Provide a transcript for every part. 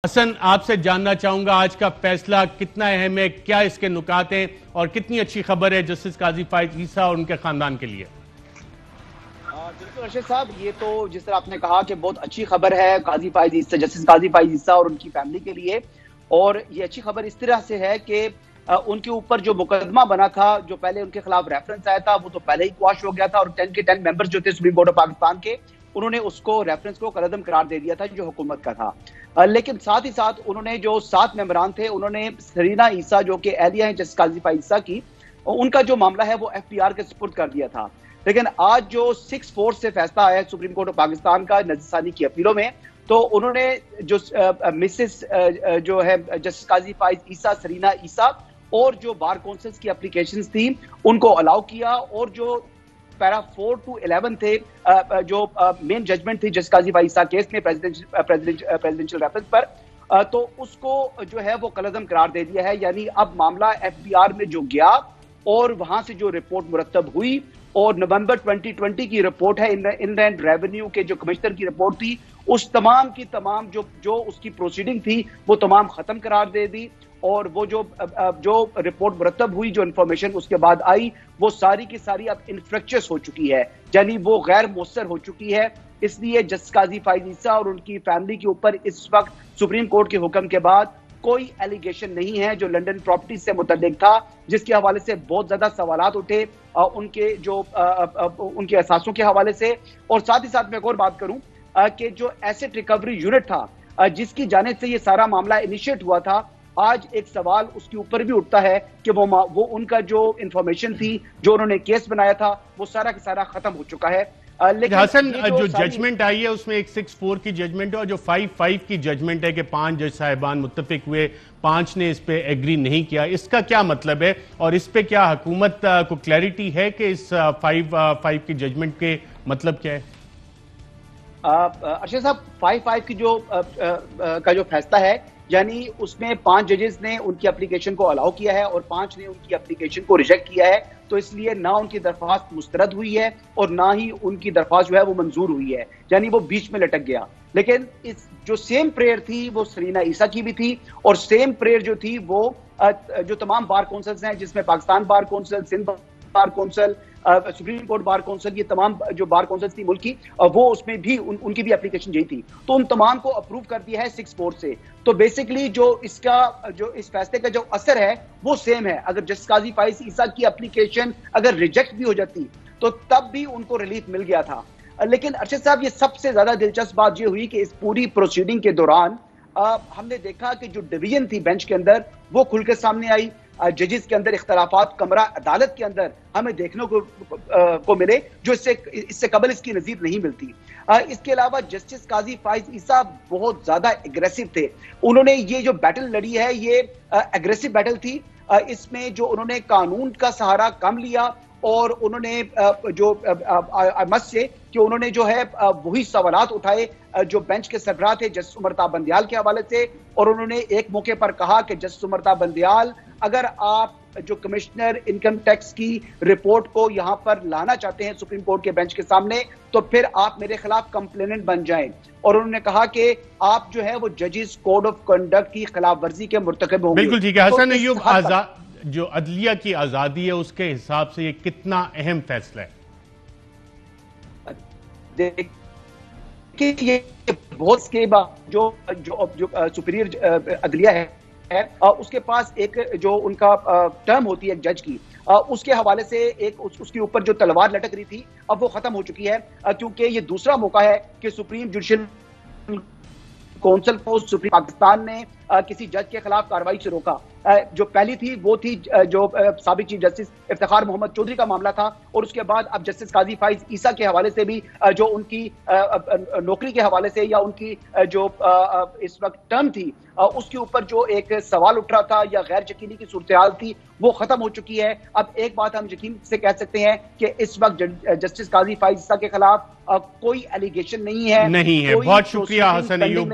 حسن، آپ سے جاننا چاہوں گا آج کا فیصلہ کتنا اہم ہے، کیا اس کے نکات ہیں اور کتنی اچھی خبر ہے جسٹس قاضی فائز عیسیٰ اور ان کے خاندان کے لیے؟ بالکل ارشد صاحب، یہ تو جس طرح آپ نے کہا کہ بہت اچھی خبر ہے قاضی فائز عیسیٰ، جسٹس قاضی فائز عیسیٰ اور ان کی فیملی کے لیے. اور یہ اچھی خبر اس طرح سے ہے کہ ان کے اوپر جو مقدمہ بنا تھا، جو پہلے ان کے خلاف ریفرنس آیا تھا، وہ تو پہلے ہی کواش ہو گیا تھا اور 10 کے 10 ممبرز جو تھے سپریم کورٹ آف پاکستان کے، انہوں نے اس کو ریفرنس کو قلعدم قرار دے دیا تھا جو حکومت کا تھا. لیکن ساتھ ہی ساتھ انہوں نے جو 7 ممبران تھے، انہوں نے سرینا عیسیٰ جو کہ اہلیہ ہیں جسٹس قاضی فائز عیسیٰ کی، ان کا جو معاملہ ہے وہ FPR کے سپرد کر دیا تھا. لیکن آج جو 6-4 سے فیصلہ آیا ہے سپریم کورٹ آف پاکستان کا نظر ثانی کی اپیلوں میں، تو انہوں نے جو مسز جو ہے جسٹس قاضی فائز عیسیٰ سرینا عیسیٰ اور جو بار کونسلز کی اپلیکیشنز تھی ان کو الاؤ کیا، اور جو پیرا 4 to 11 تھے جو مین ججمنٹ تھی جسٹس قاضی فائز عیسیٰ کیس میں پریزیڈنشل ریفرنس پر، تو اس کو جو ہے وہ قلعدم قرار دے دیا ہے. یعنی اب معاملہ FPR میں جو گیا اور وہاں سے جو رپورٹ مرتب ہوئی، اور نومبر 2020 کی رپورٹ ہے انلینڈ ریونیو کے جو کمشنر کی رپورٹ تھی، اس تمام کی تمام جو اس کی پروسیڈنگ تھی وہ تمام ختم قرار دے دی. اور وہ جو رپورٹ مرتب ہوئی، جو انفارمیشن اس کے بعد آئی، وہ ساری کی ساری اب انفریکچس ہو چکی ہے، یعنی وہ غیر مؤثر ہو چکی ہے. اس لیے جسٹس قاضی فائز عیسیٰ اور ان کی فیملی کے اوپر اس وقت سپریم کورٹ کے حکم کے بعد کوئی ایلیگیشن نہیں ہے جو لنڈن پراپرٹیز سے متعلق تھا، جس کے حوالے سے بہت زیادہ سوالات اٹھے ان کے اثاثوں کے حوالے سے. اور ساتھ ہی ساتھ میں ایک اور بات کروں کہ جو ایسٹ ریکوری یونٹ تھا جس کی جانب سے یہ سارا معاملہ انیشیٹ ہوا تھا، آج ایک سوال اس کے اوپر بھی اٹھتا ہے کہ وہ ان کا جو انفارمیشن تھی، جو انہوں نے کیس بنایا تھا، وہ سارا کا سارا ختم ہو چکا ہے. لیکن حسن، جو ججمنٹ آئی ہے اس میں ایک 6-4 کی ججمنٹ ہے اور جو 5-5 کی ججمنٹ ہے کہ 5 جج صاحبان متفق ہوئے، 5 نے اس پہ ایگری نہیں کیا. اس کا کیا مطلب ہے اور اس پہ کیا حکومت کو کلیریٹی ہے کہ اس 5-5 کی ججمنٹ کے مطلب کیا ہے؟ ارشد صاحب، 5-5 کی جو فیصلہ ہے، یعنی اس میں 5 ججز نے ان کی اپلیکیشن کو الاؤ کیا ہے اور 5 نے ان کی اپلیکیشن کو ریجیکٹ کیا ہے. تو اس لیے نہ ان کی درخواست مسترد ہوئی ہے اور نہ ہی ان کی درخواست جو ہے وہ منظور ہوئی ہے، یعنی وہ بیچ میں لٹک گیا. لیکن جو سیم پریئر تھی وہ سرینا عیسیٰ کی بھی تھی، اور سیم پریئر جو تھی وہ جو تمام بار کونسلز ہیں، جس میں Pakistan bar council, Sindh bar council, supreme court bar council, یہ تمام جو بار کونسل تھی ملک کی، وہ اس میں بھی ان کی بھی اپلیکیشن یہی تھی. تو ان تمام کو اپروو کر دیا ہے 6-4 سے. تو بیسیکلی جو اس فیصلے کا جو اثر ہے وہ سیم ہے. اگر جسٹس قاضی فائز عیسیٰ کی اپلیکیشن اگر ریجیکٹ بھی ہو جاتی تو تب بھی ان کو ریلیف مل گیا تھا. لیکن ارشد صاحب، یہ سب سے زیادہ دلچسپ بات یہ ہوئی کہ اس پوری پروسیڈنگ کے دوران ہم نے دیکھا کہ جو ڈویژن تھی بینچ کے اندر وہ کھل کے سامنے آئی. ججز کے اندر اختلافات کمرہ عدالت کے اندر ہمیں دیکھنے کو ملے، جو اس سے قبل اس کی نظیر نہیں ملتی. اس کے علاوہ جسٹس قاضی فائز عیسیٰ بہت زیادہ ایگریسو تھے. انہوں نے یہ جو بیٹل لڑی ہے یہ ایگریسو بیٹل تھی. اس میں جو انہوں نے قانون کا سہارا کم لیا، اور انہوں نے جو انہوں نے جو ہے وہی سوالات اٹھائے جو بینچ کے سربراہ تھے جسٹس عمرتا بندیال کے حوالے سے. اور انہوں نے ایک موقع پر کہا کہ جسٹس عمرتا بندیال، اگر آپ جو کمشنر انکم ٹیکس کی رپورٹ کو یہاں پر لانا چاہتے ہیں سپریم کورٹ کے بینچ کے سامنے، تو پھر آپ میرے خلاف کمپلیننٹ بن جائیں. اور انہوں نے کہا کہ آپ جو ہے وہ ججز کوڈ آف کنڈکٹ کی خلاف ورزی کے مرتکب ہوں گے. بالکل ٹھیک ہے. حسن ایوب، جو عدلیہ کی آزادی ہے اس کے حساب سے یہ کتنا اہم فیصلہ ہے؟ دیکھیے، یہ بہت کے بعد جو سپیریئر عدلیہ ہے اس کے پاس ایک جو ان کا ٹرم ہوتی ہے ایک جج کی، اس کے حوالے سے ایک اس کے اوپر جو تلوار لٹک رہی تھی اب وہ ختم ہو چکی ہے، کیونکہ یہ دوسرا موقع ہے کہ سپریم جوڈیشل کونسل کو سپریم پاکستان نے کسی جج کے خلاف کارروائی سے روکا. جو پہلی تھی وہ تھی جو سابق چیف جسٹس افتخار محمد چودھری کا معاملہ تھا، اور اس کے بعد اب جسٹس قاضی فائز عیسیٰ کے حوالے سے بھی جو ان کی نوکری کے حوالے سے یا ان کی جو اس وقت ٹرم تھی اس کے اوپر جو ایک سوال اٹھ رہا تھا یا غیر یقینی کی صورتحال تھی وہ ختم ہو چکی ہے. اب ایک بات ہم یقین سے کہہ سکتے ہیں کہ اس وقت جسٹس قاضی فائز عیسیٰ کے خلاف کوئی ایلیگیشن نہیں ہے. بہت شکریہ حسن Ayub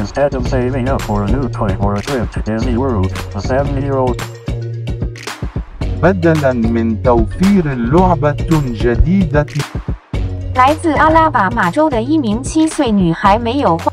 Instead of saving up for a new toy or a trip to Disney World, a 7-year-old بدلاً من توفير لعبة جديدة 来自阿拉巴马州的一名7岁女孩没有花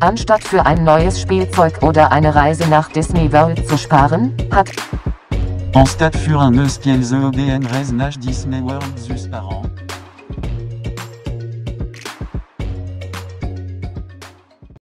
Anstatt für ein neues Spielzeug oder eine Reise nach Disney World zu sparen, hat En stade für un eus qu'elles EDN Reznach Disney World zus parents.